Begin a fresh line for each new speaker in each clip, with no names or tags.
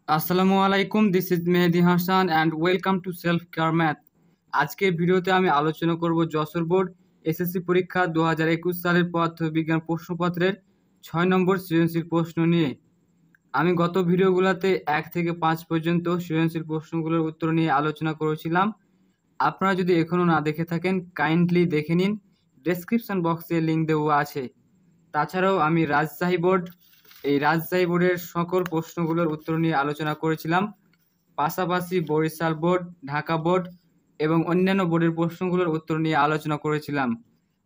আসসালামু আলাইকুম, this is Mehedi Hasan and welcome to self care math. আজকের ভিডিওতে আমি আলোচনা করব যশোর বোর্ড এসএসসি পরীক্ষা 2021 সালের পদার্থবিজ্ঞান প্রশ্নপত্রের 6 নম্বর সৃজনশীল প্রশ্ন নিয়ে। আমি গত ভিডিওগুলোতে 1 থেকে 5 পর্যন্ত সৃজনশীল প্রশ্নগুলোর উত্তর নিয়ে আলোচনা করেছিলাম। আপনারা যদি এখনও না দেখে থাকেন কাইন্ডলি দেখে নিন, ডেসক্রিপশন বক্সে লিঙ্ক দেওয়া আছে। তাছাড়াও আমি রাজশাহী বোর্ডের সকল প্রশ্নগুলোর উত্তর নিয়ে আলোচনা করেছিলাম। পাশাপাশি বরিশাল বোর্ড, ঢাকা বোর্ড এবং অন্যান্য বোর্ডের প্রশ্নগুলোর উত্তর নিয়ে আলোচনা করেছিলাম।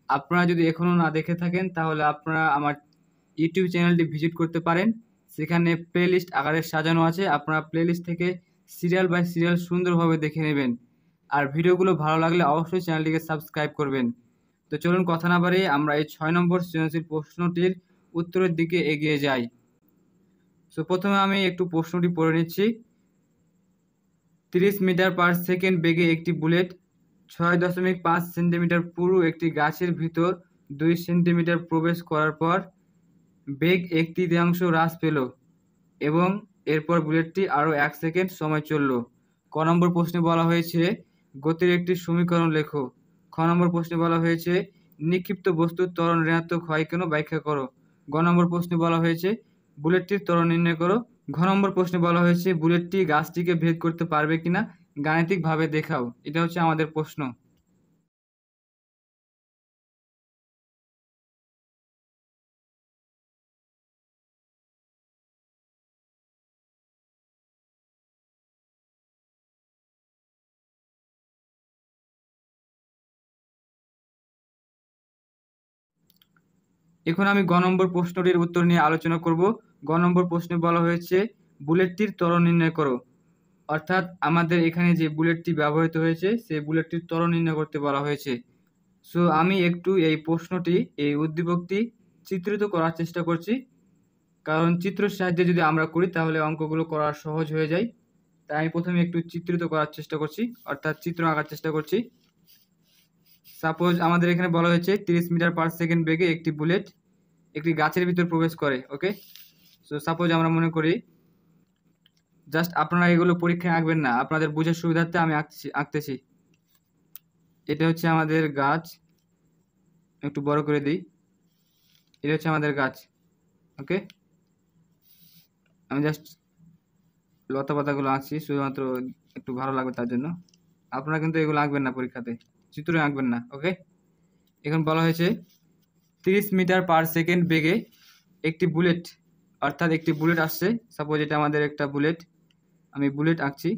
আপনারা যদি এখনও না দেখে থাকেন তাহলে আপনারা আমার ইউটিউব চ্যানেলটি ভিজিট করতে পারেন। সেখানে প্লেলিস্ট আকারে সাজানো আছে, আপনারা প্লেলিস্ট থেকে সিরিয়াল বাই সিরিয়াল সুন্দরভাবে দেখে নেবেন। আর ভিডিওগুলো ভালো লাগলে অবশ্যই চ্যানেলটিকে সাবস্ক্রাইব করবেন। তো চলুন কথা না বাড়িয়ে আমরা এই 6 নম্বর সৃজনশীল প্রশ্নটির উত্তরের দিকে এগিয়ে যাই। সো প্রথমে আমি একটু প্রশ্নটি পড়ে নিচ্ছি। 30 মিটার পার সেকেন্ড বেগে একটি বুলেট 6.5 সেন্টিমিটার পুরু একটি গাছের ভিতর 2 সেন্টিমিটার প্রবেশ করার পর বেগ 1/3 হ্রাস পেল এবং এরপর বুলেটটি আরও 1 সেকেন্ড সময় চলল। ক নম্বর প্রশ্নে বলা হয়েছে গতির একটি সমীকরণ লেখো। খ নম্বর প্রশ্নে বলা হয়েছে নিক্ষিপ্ত বস্তুর ত্বরণ ঋণাত্মক হয় কেন, ব্যাখ্যা করো। গ নম্বর প্রশ্নে বলা হয়েছে বুলেটটির ত্বরণ নির্ণয় করো। ঘ নম্বর প্রশ্নে বলা হয়েছে বুলেটটি গাছটিকে ভেদ করতে পারবে কিনা গাণিতিকভাবে দেখাও। এটা হচ্ছে আমাদের প্রশ্ন। এখন আমি গ নম্বর প্রশ্নটির উত্তর নিয়ে আলোচনা করব। গ নম্বর প্রশ্নে বলা হয়েছে বুলেটটির ত্বরণ নির্ণয় করো। অর্থাৎ আমাদের এখানে যে বুলেটটি ব্যবহৃত হয়েছে সেই বুলেটটির ত্বরণ নির্ণয় করতে বলা হয়েছে। সো আমি একটু এই প্রশ্নটি, এই উদ্দীপকটি চিত্রিত করার চেষ্টা করছি, কারণ চিত্রের সাহায্যে যদি আমরা করি তাহলে অঙ্কগুলো করা সহজ হয়ে যায়। তাই আমি প্রথমে একটু চিত্রিত করার চেষ্টা করছি, অর্থাৎ চিত্র আঁকার চেষ্টা করছি। সাপোজ আমাদের এখানে বলা হয়েছে 30 মিটার পার সেকেন্ড বেগে একটি বুলেট একটি গাছের ভিতর প্রবেশ করে। ওকে, সো সাপোজ আমরা মনে করি, জাস্ট আপনারা এগুলো পরীক্ষায় আঁকবেন না, আপনাদের বোঝার সুবিধার্থে আমি আঁকতেছি। এটা হচ্ছে আমাদের গাছ, একটু বড় করে দিই। এটা হচ্ছে আমাদের গাছ। ওকে, আমি জাস্ট লতা পাতাগুলো আঁকছি শুধুমাত্র একটু ভালো লাগবে তার জন্য। আপনারা কিন্তু এগুলো আঁকবেন না পরীক্ষাতে, চিত্র আঁকবেন না। ওকে, এখন বলা হয়েছে 30 মিটার পার সেকেন্ড বেগে একটি বুলেট, অর্থাৎ একটি বুলেট আসছে। সাপোজ এটা আমাদের একটা বুলেট, আমি বুলেট আঁকছি,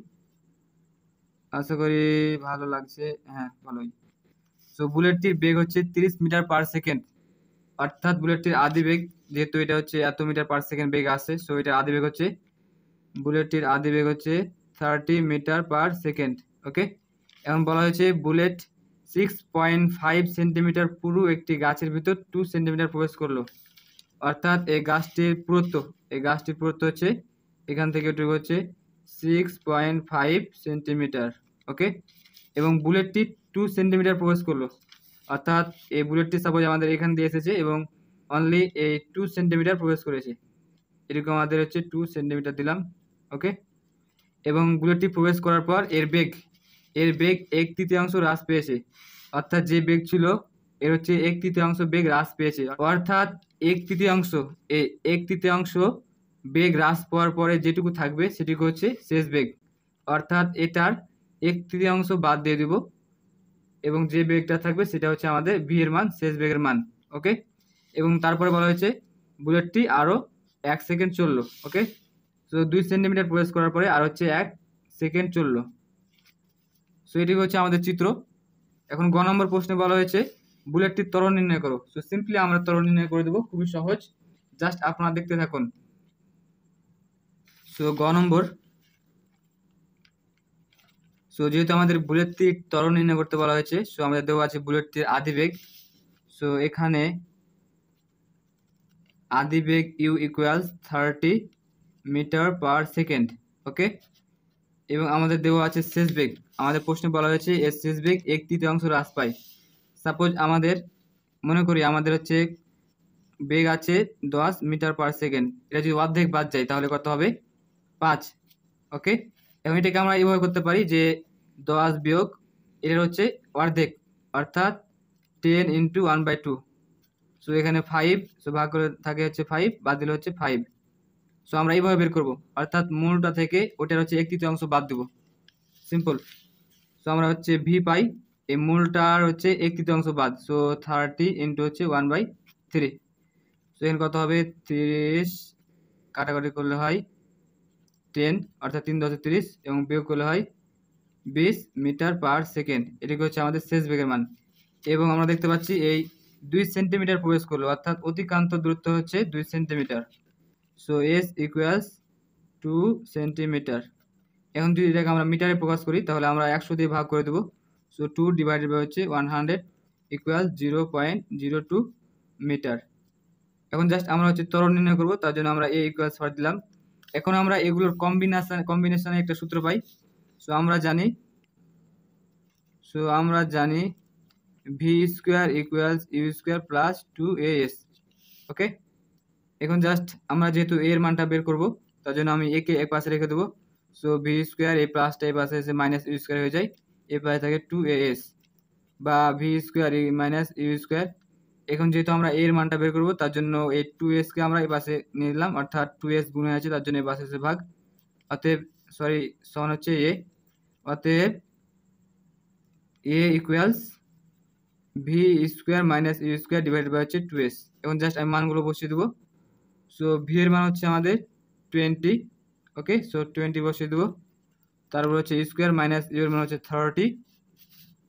আশা করি ভালো লাগছে। হ্যাঁ, ভালোই। সো বুলেটটির বেগ হচ্ছে 30 মিটার পার সেকেন্ড, অর্থাৎ বুলেটটির আদি বেগ, যেহেতু এটা হচ্ছে এত মিটার পার সেকেন্ড বেগ আসে, সো এটার আদি বেগ হচ্ছে, বুলেটটির আদি বেগ হচ্ছে 30 মিটার পার সেকেন্ড। ওকে, এখন বলা হয়েছে বুলেট 6.5 সেন্টিমিটার পুরু একটি গাছের ভিতর 2 সেন্টিমিটার প্রবেশ করলো। অর্থাৎ এই গাছটির পুরুত্ব হচ্ছে এখান থেকে এটুকু হচ্ছে 6.5 সেন্টিমিটার। ওকে, এবং বুলেটটি 2 সেন্টিমিটার প্রবেশ করলো, অর্থাৎ এই বুলেটটি সাপোজ আমাদের এখান দিয়ে এসেছে এবং অনলি এই 2 সেন্টিমিটার প্রবেশ করেছে। এরকম আমাদের হচ্ছে 2 সেন্টিমিটার দিলাম। ওকে, এবং বুলেটটি প্রবেশ করার পর এর বেগ 1/3 হ্রাস পেয়েছে, অর্থাৎ যে বেগ ছিল এর হচ্ছে 1/3 বেগ হ্রাস পেয়েছে। অর্থাৎ 1/3 বেগ হ্রাস পাওয়ার পরে যেটুকু থাকবে সেটুকু হচ্ছে শেষ বেগ, অর্থাৎ এটার 1/3 বাদ দিয়ে দিব এবং যে বেগটা থাকবে সেটা হচ্ছে আমাদের ভি এর মান, শেষ বেগের মান। ওকে, এবং তারপরে বলা হয়েছে বুলেটটি আরও 1 সেকেন্ড চললো। ওকে, সো 2 সেন্টিমিটার প্রবেশ করার পরে আর হচ্ছে 1 সেকেন্ড চললো। সো এটি হচ্ছে আমাদের চিত্র। এখন গ নম্বর প্রশ্নে বলা হয়েছে বুলেটটির ত্বরণ নির্ণয় করো। সো সিম্পলি আমরা ত্বরণ নির্ণয় করে দেবো, খুবই সহজ, জাস্ট আপনারা দেখতে থাকুন। সো গ নম্বর, সো যেহেতু আমাদের বুলেটটির ত্বরণ নির্ণয় করতে বলা হয়েছে, সো আমাদের দেওয়া আছে বুলেটটির আদি বেগ। সো এখানে আদি বেগ U equals 30 metre per second. Okay, এবং আমাদের দেওয়া আছে শেষ বেগ। আমাদের প্রশ্নে বলা হয়েছে এর শেষ বেগ 1/3 হ্রাস পায়। সাপোজ আমাদের মনে করি আমাদের হচ্ছে বেগ আছে 10 মিটার পার সেকেন্ড, এটা যদি অর্ধেক বাদ যায় তাহলে কত হবে? 5। ওকে, এবং এটাকে আমরা এইভাবে করতে পারি যে 10 বিয়োগ এটার হচ্ছে অর্ধেক, অর্থাৎ 10 ইন্টু 1/2। সো এখানে 5, সো ভাগ করে থাকে হচ্ছে 5, বাদ দিলে হচ্ছে 5। সো আমরা এইভাবে বের করব, অর্থাৎ মূলটা থেকে ওটার হচ্ছে 1/3 বাদ দেব, সিম্পল। সো আমরা হচ্ছে ভি পাই, এই মূলটার হচ্ছে 1/3 বাদ, সো 30 ইন্টু হচ্ছে 1/3। সো এখানে কত হবে, 30 কাটাকাটি করলে হয় 10, অর্থাৎ 3 10 30, এবং বিয়োগ করলে হয় 20 মিটার পার সেকেন্ড। এটাকে হচ্ছে আমাদের শেষ বেগের মান। এবং আমরা দেখতে পাচ্ছি এই 2 সেন্টিমিটার প্রবেশ করলো, অর্থাৎ অতিক্রান্ত দূরত্ব হচ্ছে 2 centimetre. So S equals 2 centimetre. এখন যদি এটাকে আমরা মিটারে প্রকাশ করি তাহলে আমরা 100 দিয়ে ভাগ করে দেবো। সো 2 ডিভাইডেড বাই হচ্ছে 100 ইকুয়াল 0.02 মিটার। এখন জাস্ট আমরা হচ্ছে ত্বরণ নির্ণয় করবো, তার জন্য আমরা এ ইকুয়ালস ফর দিলাম। এখন আমরা এগুলোর কম্বিনেশনে একটা সূত্র পাই। সো আমরা জানি V square equals U square plus 2as। Okay, এখন জাস্ট আমরা যেহেতু এর মানটা বের করব, তার জন্য আমি একে এক পাশে রেখে দেবো। সো ভি স্কোয়ার এই প্লাসটা এই পাশে এসে মাইনাস ইউ স্কোয়ার হয়ে যায়, এ পাশে থাকে 2as, বা V square minus U square. এখন যেহেতু আমরা এর মানটা বের করবো, তার জন্য এই 2s কে আমরা এই পাশে নিয়ে নিলাম, অর্থাৎ 2s গুণে আছে, তার জন্য এই পাশে এসে ভাগ। অতএব সমান হচ্ছে এ, অতএব A equals V square minus U square divided by হচ্ছে 2s। এখন জাস্ট আমি মানগুলো বসিয়ে দেবো। সো ভি এর মান হচ্ছে আমাদের 20। ওকে, সো 20 বসিয়ে দেবো। তারপর হচ্ছে স্কোয়ার মাইনাস ইউ এর মান হচ্ছে 30।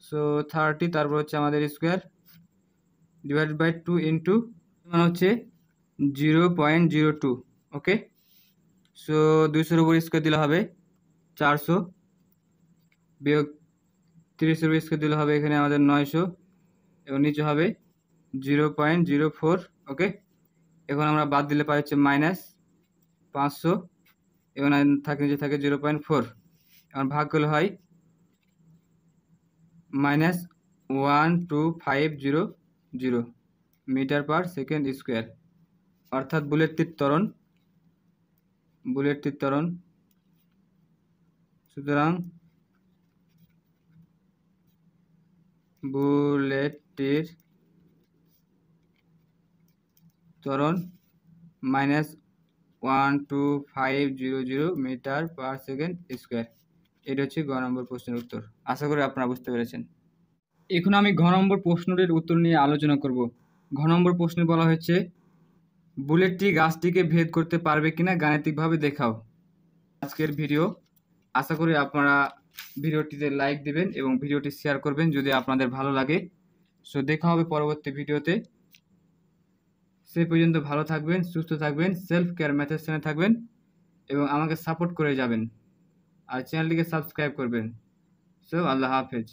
সো 30, তারপর হচ্ছে আমাদের স্কোয়ার ডিভাইডেড বাই 2 ইন্টু মান হচ্ছে 0.02। ওকে, সো 200-এর উপর স্কোয়ার দিলে হবে 400, বিয়োগ 30-এর উপর স্কোয়ার দিলে হবে এখানে আমাদের 900, এবং নিচে হবে 0.04। ওকে, এখন আমরা বাদ দিলে পাই হচ্ছে মাইনাস 500, এবং নিচে থাকে 0.4। এখন ভাগ করলে হয় minus 12500 metre per second square, অর্থাৎ বুলেটটির ত্বরণ। সুতরাং বুলেটটির ত্বরণ minus 12500 metre per second square. এটা হচ্ছে গ নম্বর প্রশ্নের উত্তর। আশা করি আপনারা বুঝতে পেরেছেন। এখন আমি ঘ নম্বর প্রশ্নটির উত্তর নিয়ে আলোচনা করব। ঘ নম্বর প্রশ্নে বলা হয়েছে, বুলেটটি গাছটিকে ভেদ করতে পারবে কিনা গাণিতিকভাবে দেখাও। আজকের ভিডিও, আশা করি আপনারা ভিডিওটিতে লাইক দিবেন এবং ভিডিওটি শেয়ার করবেন যদি আপনাদের ভালো লাগে। সো দেখা হবে পরবর্তী ভিডিওতে। সে পর্যন্ত ভালো থাকবেন, সুস্থ থাকবেন, সেলফ কেয়ার ম্যাথের চ্যানেলে থাকবেন এবং আমাকে সাপোর্ট করে যাবেন, আর চ্যানেলটিকে সাবস্ক্রাইব করবেন। সো আল্লাহ হাফেজ।